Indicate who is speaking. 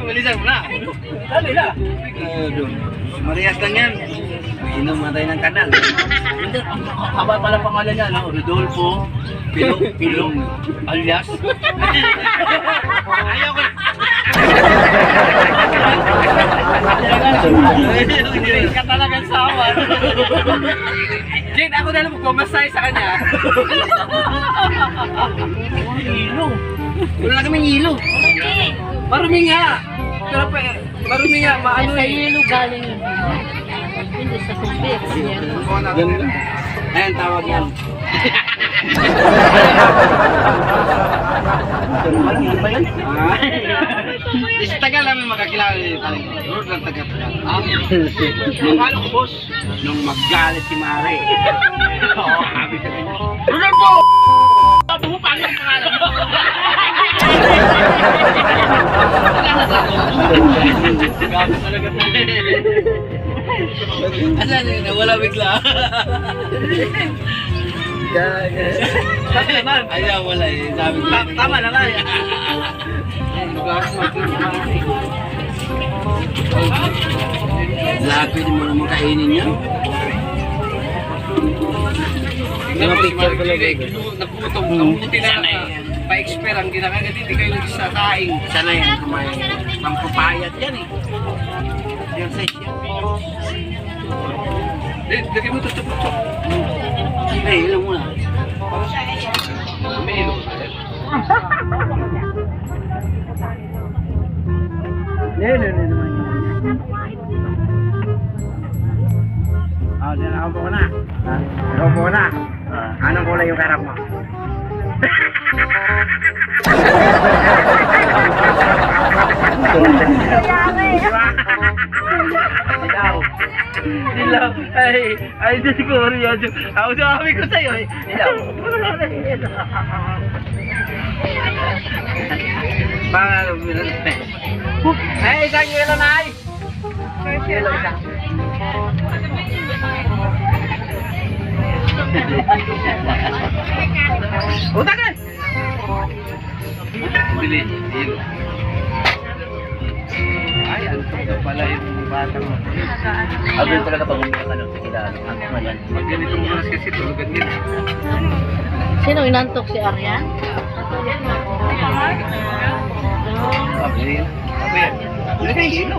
Speaker 1: Bilisan mo na.
Speaker 2: Dali na.
Speaker 1: Marias lang yan. Inom matay ng kanal.
Speaker 2: Hindi, ang haba pala pangalan niya, no? Rodolfo Pilong alias.
Speaker 1: Ayaw ko.
Speaker 2: Hindi ka talaga sawa. Jane, ako na lang magkumasay sa kanya. Hilo.
Speaker 1: Wala na kaming hilo.
Speaker 2: Marumi nga. Pero pa, marumi nga, maano
Speaker 3: Sa
Speaker 2: eh.
Speaker 3: hilo galing yun. Hindi sa tubig.
Speaker 1: Ganda. Ayan, tawag yan. Sa tagal namin magkakilala ni Taling. Road lang taga-tagal.
Speaker 2: Akala ko, boss.
Speaker 1: Nung maggalit si Mare.
Speaker 2: Sabi sa kanya, Rodolfo! Bumupang yung pangalan mo. Gabi talaga po.
Speaker 1: Asan yun? Nawala bigla.
Speaker 2: Sabi naman.
Speaker 1: Ayaw, wala eh. Sabi ko.
Speaker 2: Tama naman.
Speaker 1: Lahat pwede mo naman kainin yan.
Speaker 2: Mga picture ko lang. Nagutom. Kamuti na pa-expert ang ginagalit. Hindi kayo sa taing.
Speaker 1: Sana yan kumain. Pampapayat yan eh. Exercise yan.
Speaker 2: Lagay mo ito sa puto.
Speaker 1: Eh, ilang muna.
Speaker 2: May ilo.
Speaker 1: Lelo na naman yan. Diyan ako muna. Ikaw muna. Anong kulay yung karap mo? Ilaw. Ilaw. Ay, di siguro yun. Ako sabi ko sa'yo eh. Ilaw. Mga minutes. Ay, isang yelo na ay. Yelo isang. Utang ka! Bili. Ay, antok na pala yung batang mo.
Speaker 2: Agad talaga pag umiyak ka ng kilala. Pag ganitong oras kasi tulugan nila.
Speaker 3: Sino inantok si Aryan?
Speaker 1: Sabi. Sabi. Ilagay hilo.